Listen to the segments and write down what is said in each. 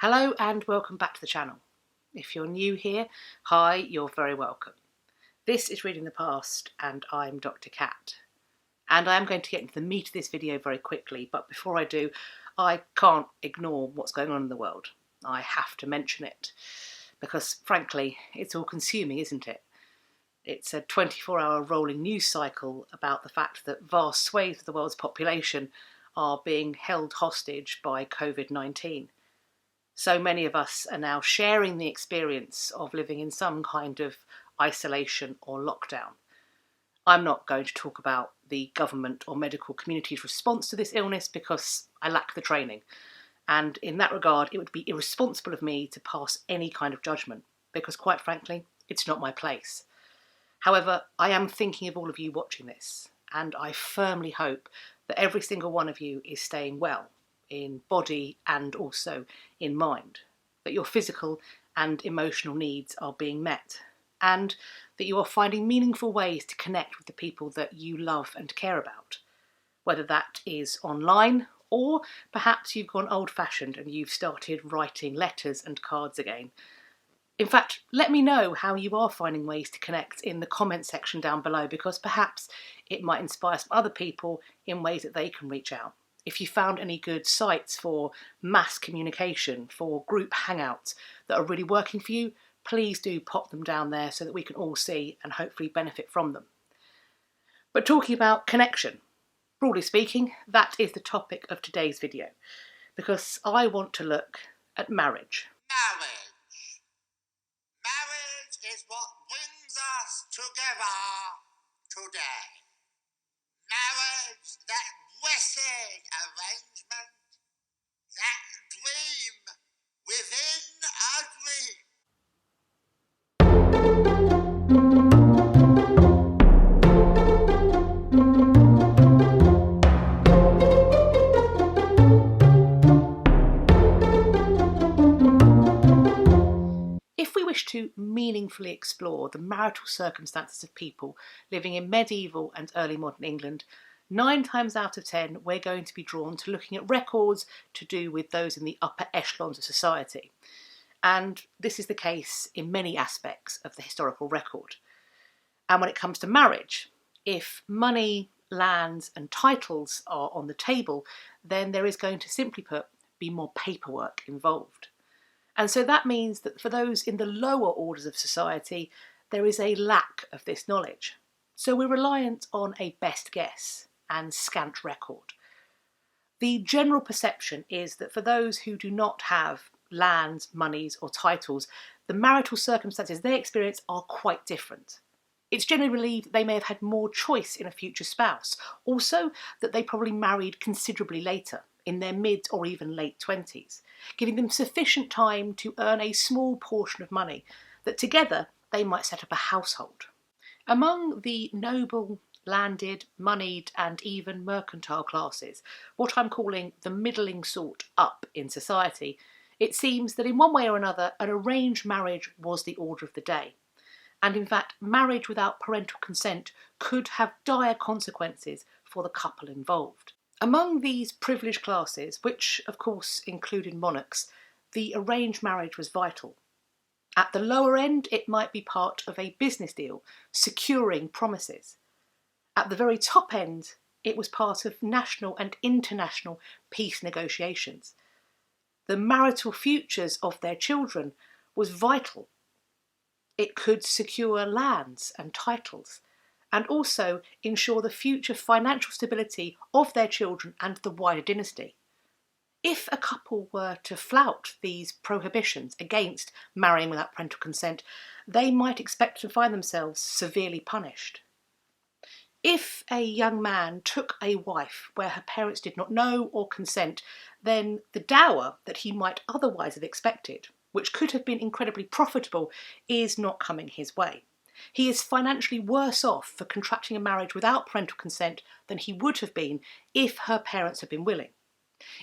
Hello and welcome back to the channel. If you're new here, hi, you're very welcome. This is Reading the Past and I'm Dr. Cat. And I am going to get into the meat of this video very quickly, but before I do, I can't ignore what's going on in the world. I have to mention it, because frankly, it's all consuming, isn't it? It's a 24-hour rolling news cycle about the fact that vast swathes of the world's population are being held hostage by COVID-19. So many of us are now sharing the experience of living in some kind of isolation or lockdown. I'm not going to talk about the government or medical community's response to this illness because I lack the training. And in that regard, it would be irresponsible of me to pass any kind of judgment because, quite frankly, it's not my place. However, I am thinking of all of you watching this, and I firmly hope that every single one of you is staying well, in body and also in mind, that your physical and emotional needs are being met, and that you are finding meaningful ways to connect with the people that you love and care about, whether that is online or perhaps you've gone old-fashioned and you've started writing letters and cards again. In fact, let me know how you are finding ways to connect in the comment section down below, because perhaps it might inspire some other people in ways that they can reach out. If you found any good sites for mass communication, for group hangouts that are really working for you, please do pop them down there so that we can all see and hopefully benefit from them. But talking about connection, broadly speaking, that is the topic of today's video, because I want to look at marriage. Marriage is what brings us together today. Marriage, that blessed arrangement, that dream within a dream. If we wish to meaningfully explore the marital circumstances of people living in medieval and early modern England, 9 times out of 10 we're going to be drawn to looking at records to do with those in the upper echelons of society. And this is the case in many aspects of the historical record. And when it comes to marriage, if money, lands and titles are on the table, then there is going to, simply put, be more paperwork involved. And so that means that for those in the lower orders of society, there is a lack of this knowledge. So we're reliant on a best guess and scant record. The general perception is that for those who do not have lands, monies or titles, the marital circumstances they experience are quite different. It's generally believed that they may have had more choice in a future spouse, also that they probably married considerably later, in their mid or even late 20s, giving them sufficient time to earn a small portion of money that together they might set up a household. Among the noble, landed, moneyed and even mercantile classes, what I'm calling the middling sort up in society, it seems that in one way or another an arranged marriage was the order of the day. And in fact, marriage without parental consent could have dire consequences for the couple involved. Among these privileged classes, which of course included monarchs, the arranged marriage was vital. At the lower end, it might be part of a business deal, securing promises. At the very top end, it was part of national and international peace negotiations. The marital futures of their children was vital. It could secure lands and titles, and also ensure the future financial stability of their children and the wider dynasty. If a couple were to flout these prohibitions against marrying without parental consent, they might expect to find themselves severely punished. If a young man took a wife where her parents did not know or consent, then the dower that he might otherwise have expected, which could have been incredibly profitable, is not coming his way. He is financially worse off for contracting a marriage without parental consent than he would have been if her parents had been willing.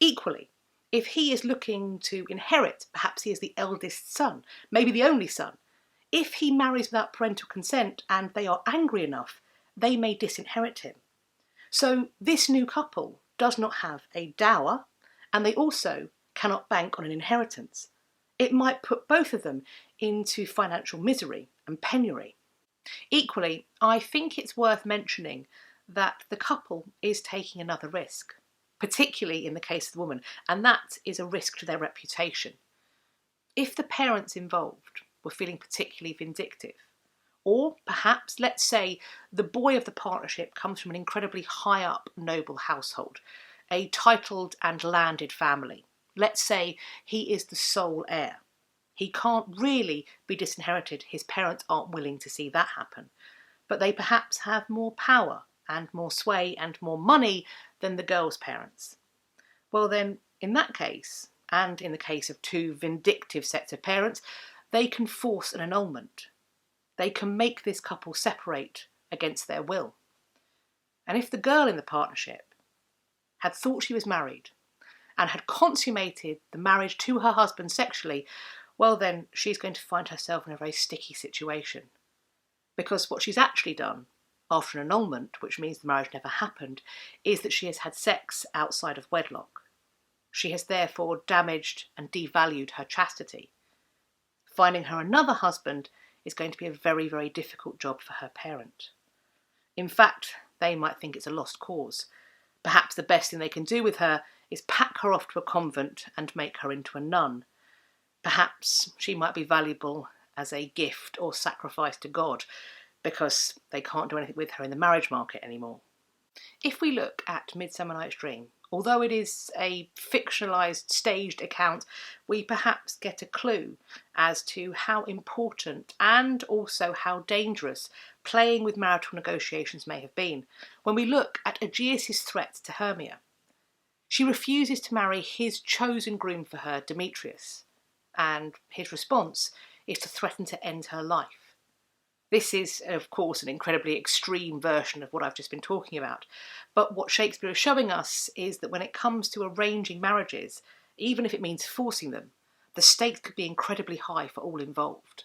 Equally, if he is looking to inherit, perhaps he is the eldest son, maybe the only son, if he marries without parental consent and they are angry enough, they may disinherit him. So this new couple does not have a dower, and they also cannot bank on an inheritance. It might put both of them into financial misery and penury. Equally, I think it's worth mentioning that the couple is taking another risk, particularly in the case of the woman, and that is a risk to their reputation. If the parents involved were feeling particularly vindictive, or perhaps, let's say, the boy of the partnership comes from an incredibly high-up noble household, a titled and landed family. Let's say he is the sole heir. He can't really be disinherited. His parents aren't willing to see that happen. But they perhaps have more power and more sway and more money than the girl's parents. Well then, in that case, and in the case of two vindictive sets of parents, they can force an annulment. They can make this couple separate against their will. And if the girl in the partnership had thought she was married and had consummated the marriage to her husband sexually, well then she's going to find herself in a very sticky situation. Because what she's actually done after an annulment, which means the marriage never happened, is that she has had sex outside of wedlock. She has therefore damaged and devalued her chastity. Finding her another husband is going to be a very, very difficult job for her parent. In fact, they might think it's a lost cause. Perhaps the best thing they can do with her is pack her off to a convent and make her into a nun. Perhaps she might be valuable as a gift or sacrifice to God, because they can't do anything with her in the marriage market anymore. If we look at Midsummer Night's Dream, although it is a fictionalised, staged account, we perhaps get a clue as to how important and also how dangerous playing with marital negotiations may have been when we look at Aegeus' threat to Hermia. She refuses to marry his chosen groom for her, Demetrius, and his response is to threaten to end her life. This is, of course, an incredibly extreme version of what I've just been talking about. But what Shakespeare is showing us is that when it comes to arranging marriages, even if it means forcing them, the stakes could be incredibly high for all involved.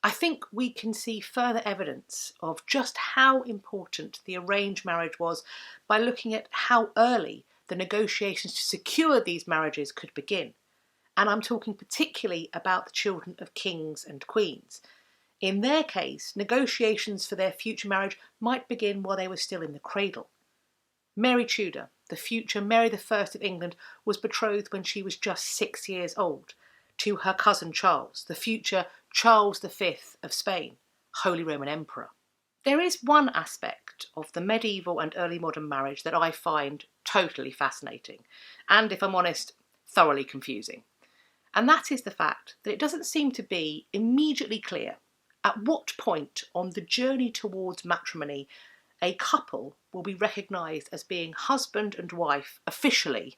I think we can see further evidence of just how important the arranged marriage was by looking at how early the negotiations to secure these marriages could begin. And I'm talking particularly about the children of kings and queens. In their case, negotiations for their future marriage might begin while they were still in the cradle. Mary Tudor, the future Mary I of England, was betrothed when she was just 6 years old to her cousin Charles, the future Charles V of Spain, Holy Roman Emperor. There is one aspect of the medieval and early modern marriage that I find totally fascinating, and if I'm honest, thoroughly confusing. And that is the fact that it doesn't seem to be immediately clear at what point on the journey towards matrimony a couple will be recognised as being husband and wife officially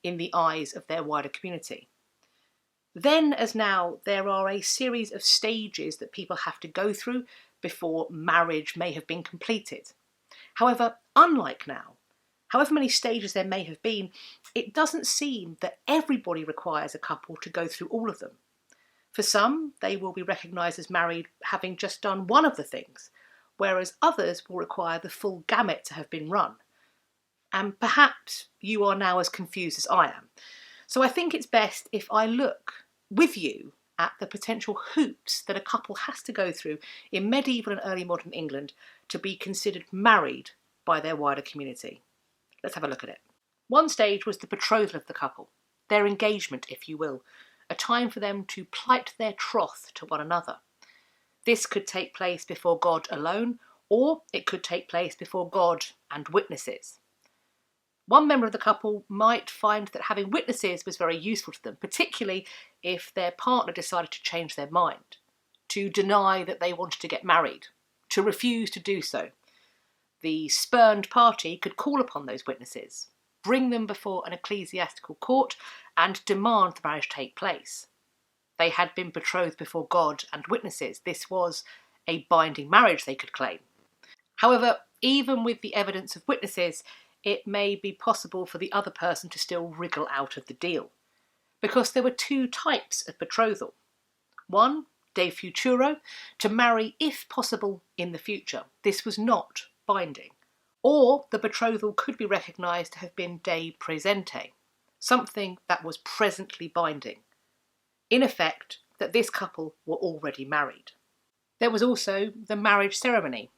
in the eyes of their wider community. Then, as now, there are a series of stages that people have to go through before marriage may have been completed. However, unlike now, however many stages there may have been, it doesn't seem that everybody requires a couple to go through all of them. For some, they will be recognised as married having just done one of the things, whereas others will require the full gamut to have been run. And perhaps you are now as confused as I am. So I think it's best if I look with you at the potential hoops that a couple has to go through in medieval and early modern England to be considered married by their wider community. Let's have a look at it. One stage was the betrothal of the couple, their engagement, if you will, a time for them to plight their troth to one another. This could take place before God alone, or it could take place before God and witnesses. One member of the couple might find that having witnesses was very useful to them, particularly if their partner decided to change their mind, to deny that they wanted to get married, to refuse to do so. The spurned party could call upon those witnesses, bring them before an ecclesiastical court, and demand the marriage take place. They had been betrothed before God and witnesses. This was a binding marriage, they could claim. However, even with the evidence of witnesses, it may be possible for the other person to still wriggle out of the deal, because there were two types of betrothal. One, de futuro, to marry if possible in the future. This was not binding. Or the betrothal could be recognised to have been de presente, something that was presently binding. In effect, that this couple were already married. There was also the marriage ceremony.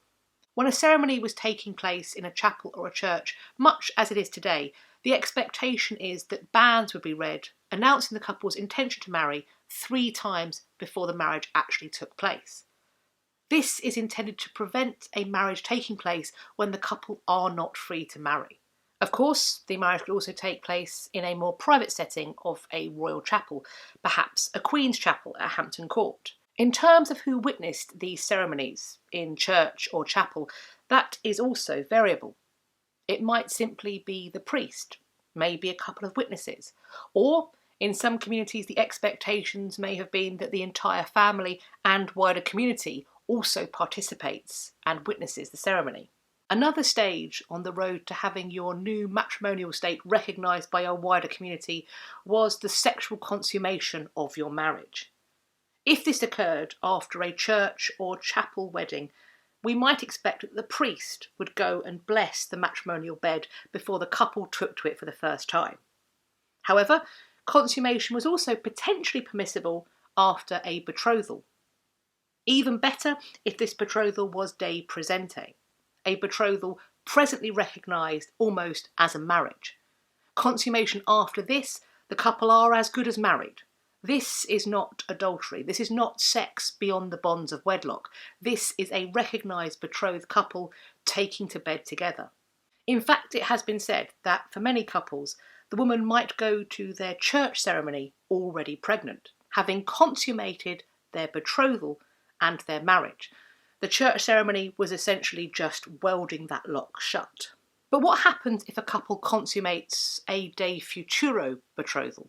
When a ceremony was taking place in a chapel or a church, much as it is today, the expectation is that banns would be read, announcing the couple's intention to marry 3 times before the marriage actually took place. This is intended to prevent a marriage taking place when the couple are not free to marry. Of course, the marriage could also take place in a more private setting of a royal chapel, perhaps a Queen's chapel at Hampton Court. In terms of who witnessed these ceremonies, in church or chapel, that is also variable. It might simply be the priest, maybe a couple of witnesses, or in some communities the expectations may have been that the entire family and wider community also participates and witnesses the ceremony. Another stage on the road to having your new matrimonial state recognised by your wider community was the sexual consummation of your marriage. If this occurred after a church or chapel wedding, we might expect that the priest would go and bless the matrimonial bed before the couple took to it for the first time. However, consummation was also potentially permissible after a betrothal. Even better if this betrothal was de presente, a betrothal presently recognised almost as a marriage. Consummation after this, the couple are as good as married. This is not adultery. This is not sex beyond the bonds of wedlock. This is a recognised betrothed couple taking to bed together. In fact, it has been said that for many couples, the woman might go to their church ceremony already pregnant, having consummated their betrothal and their marriage. The church ceremony was essentially just welding that lock shut. But what happens if a couple consummates a de futuro betrothal?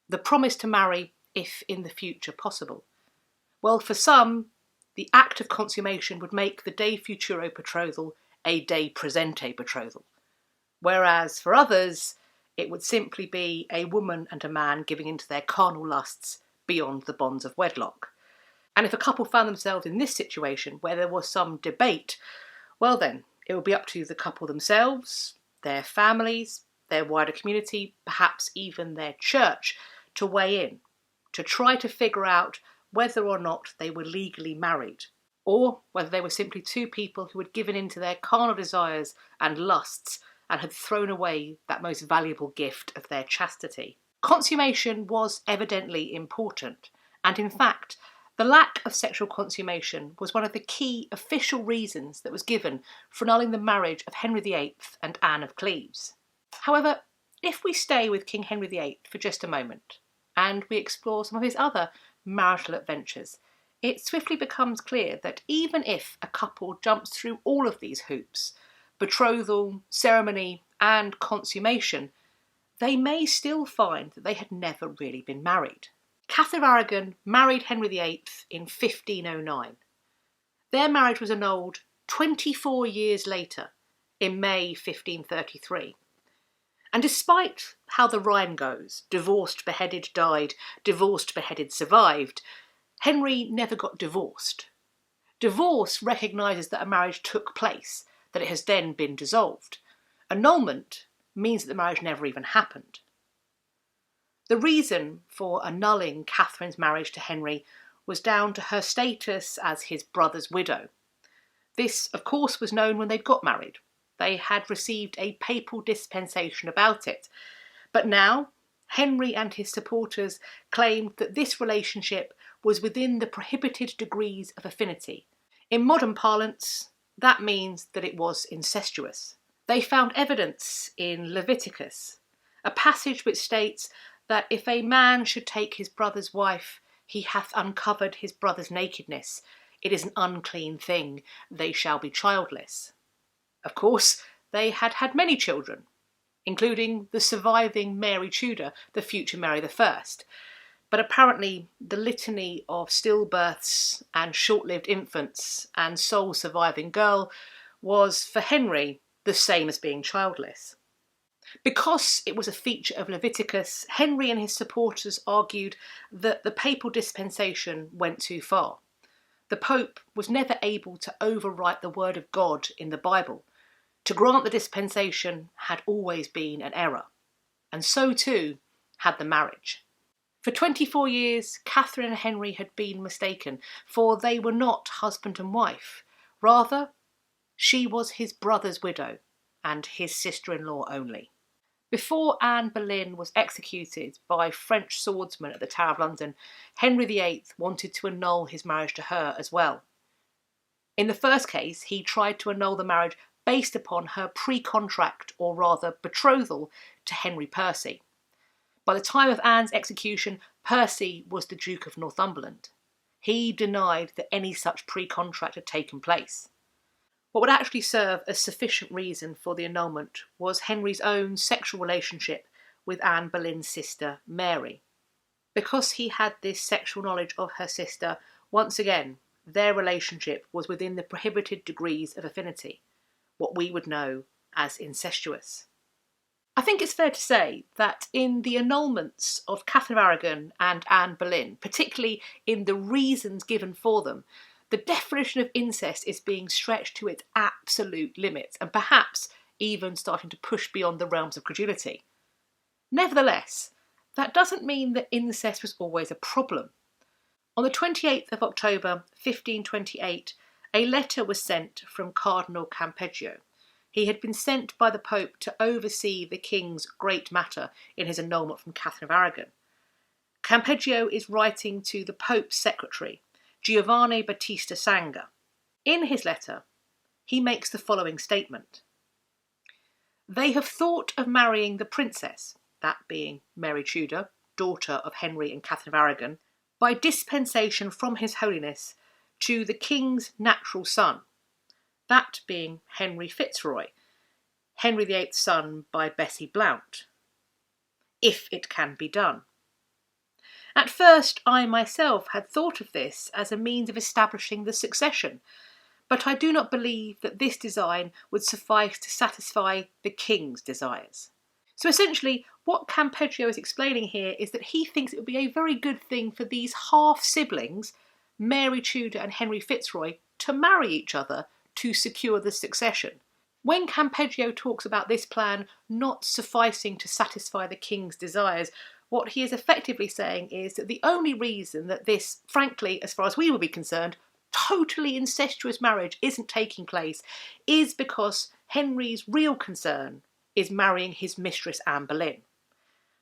The promise to marry if in the future possible. Well, for some, the act of consummation would make the de futuro betrothal a de presente betrothal, whereas for others, it would simply be a woman and a man giving into their carnal lusts beyond the bonds of wedlock. And if a couple found themselves in this situation where there was some debate, well then, it would be up to the couple themselves, their families, their wider community, perhaps even their church, to weigh in, to try to figure out whether or not they were legally married, or whether they were simply 2 people who had given in to their carnal desires and lusts and had thrown away that most valuable gift of their chastity. Consummation was evidently important, and in fact, the lack of sexual consummation was one of the key official reasons that was given for annulling the marriage of Henry VIII and Anne of Cleves. However, if we stay with King Henry VIII for just a moment, and we explore some of his other marital adventures, it swiftly becomes clear that even if a couple jumps through all of these hoops, betrothal, ceremony, and consummation, they may still find that they had never really been married. Katherine of Aragon married Henry VIII in 1509. Their marriage was annulled 24 years later, in May 1533. And despite how the rhyme goes, divorced, beheaded, died, divorced, beheaded, survived, Henry never got divorced. Divorce recognises that a marriage took place, that it has then been dissolved. Annulment means that the marriage never even happened. The reason for annulling Catherine's marriage to Henry was down to her status as his brother's widow. This, of course, was known when they'd got married. They had received a papal dispensation about it. But now, Henry and his supporters claimed that this relationship was within the prohibited degrees of affinity. In modern parlance, that means that it was incestuous. They found evidence in Leviticus, a passage which states that if a man should take his brother's wife, he hath uncovered his brother's nakedness. It is an unclean thing. They shall be childless. Of course, they had had many children, including the surviving Mary Tudor, the future Mary I. But apparently the litany of stillbirths and short-lived infants and sole surviving girl was, for Henry, the same as being childless. Because it was a feature of Leviticus, Henry and his supporters argued that the papal dispensation went too far. The Pope was never able to overwrite the word of God in the Bible. To grant the dispensation had always been an error. and so too had the marriage. For 24 years, Catherine and Henry had been mistaken, for they were not husband and wife. Rather, she was his brother's widow and his sister-in-law only. Before Anne Boleyn was executed by French swordsmen at the Tower of London, Henry VIII wanted to annul his marriage to her as well. In the first case, he tried to annul the marriage based upon her pre-contract, or rather betrothal, to Henry Percy. By the time of Anne's execution, Percy was the Duke of Northumberland. He denied that any such pre-contract had taken place. What would actually serve as sufficient reason for the annulment was Henry's own sexual relationship with Anne Boleyn's sister, Mary. Because he had this sexual knowledge of her sister, once again, their relationship was within the prohibited degrees of affinity, what we would know as incestuous. I think it's fair to say that in the annulments of Katherine of Aragon and Anne Boleyn, particularly in the reasons given for them, the definition of incest is being stretched to its absolute limits and perhaps even starting to push beyond the realms of credulity. Nevertheless, that doesn't mean that incest was always a problem. On the 28th of October 1528, a letter was sent from Cardinal Campeggio. He had been sent by the Pope to oversee the king's great matter in his annulment from Katherine of Aragon. Campeggio is writing to the Pope's secretary, Giovanni Battista Sanga. In his letter, he makes the following statement. They have thought of marrying the princess, that being Mary Tudor, daughter of Henry and Katherine of Aragon, by dispensation from His Holiness to the king's natural son, that being Henry FitzRoy, Henry VIII's son by Bessie Blount, if it can be done. At first, I myself had thought of this as a means of establishing the succession, but I do not believe that this design would suffice to satisfy the king's desires. So essentially, what Campeggio is explaining here is that he thinks it would be a very good thing for these half-siblings, Mary Tudor and Henry FitzRoy, to marry each other to secure the succession. When Campeggio talks about this plan not sufficing to satisfy the king's desires, what he is effectively saying is that the only reason that this, frankly, as far as we would be concerned, totally incestuous marriage isn't taking place is because Henry's real concern is marrying his mistress Anne Boleyn.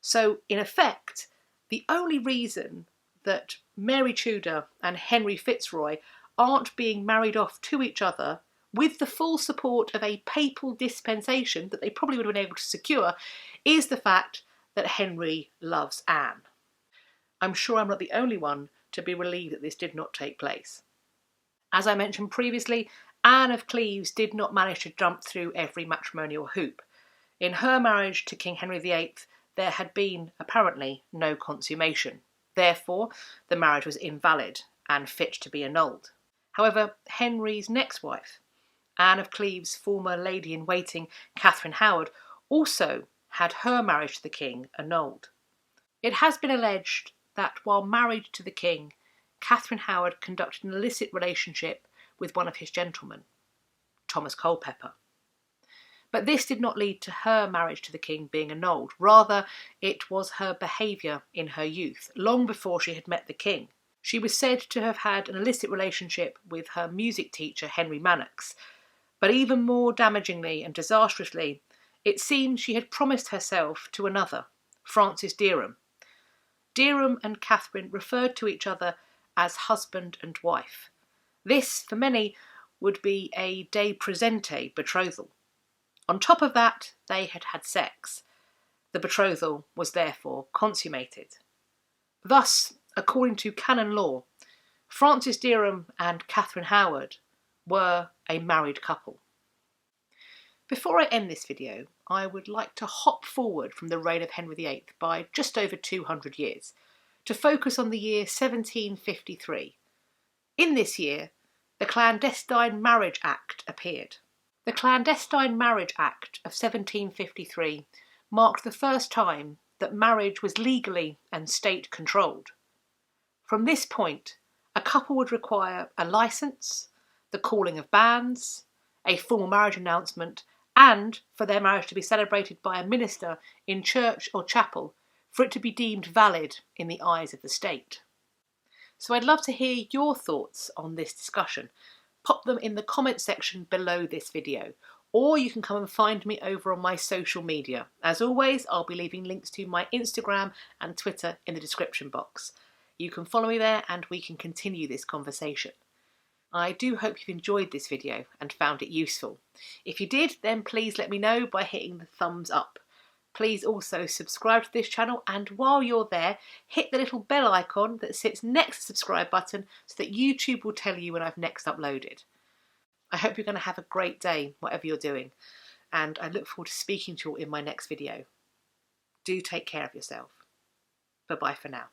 So, in effect, the only reason that Mary Tudor and Henry FitzRoy aren't being married off to each other with the full support of a papal dispensation that they probably would have been able to secure is the fact that Henry loves Anne. I'm sure I'm not the only one to be relieved that this did not take place. As I mentioned previously, Anne of Cleves did not manage to jump through every matrimonial hoop. In her marriage to King Henry VIII, there had been, apparently, no consummation. Therefore, the marriage was invalid and fit to be annulled. However, Henry's next wife, Anne of Cleves' former lady-in-waiting, Catherine Howard, also had her marriage to the king annulled. It has been alleged that while married to the king, Catherine Howard conducted an illicit relationship with one of his gentlemen, Thomas Culpeper. But this did not lead to her marriage to the king being annulled. Rather, it was her behaviour in her youth, long before she had met the king. She was said to have had an illicit relationship with her music teacher, Henry Manox. But even more damagingly and disastrously, it seemed she had promised herself to another, Francis Derham. Derham and Catherine referred to each other as husband and wife. This, for many, would be a de presente betrothal. On top of that, they had had sex. The betrothal was therefore consummated. Thus, according to canon law, Francis Derham and Catherine Howard were a married couple. Before I end this video, I would like to hop forward from the reign of Henry VIII by just over 200 years, to focus on the year 1753. In this year, the Clandestine Marriage Act appeared. The Clandestine Marriage Act of 1753 marked the first time that marriage was legally and state-controlled. From this point, a couple would require a licence, the calling of banns, a formal marriage announcement, and for their marriage to be celebrated by a minister in church or chapel, for it to be deemed valid in the eyes of the state. So I'd love to hear your thoughts on this discussion. Pop them in the comment section below this video, or you can come and find me over on my social media. As always, I'll be leaving links to my Instagram and Twitter in the description box. You can follow me there and we can continue this conversation. I do hope you've enjoyed this video and found it useful. If you did, then please let me know by hitting the thumbs up. Please also subscribe to this channel, and while you're there, hit the little bell icon that sits next to the subscribe button so that YouTube will tell you when I've next uploaded. I hope you're going to have a great day, whatever you're doing, and I look forward to speaking to you all in my next video. Do take care of yourself. Bye-bye for now.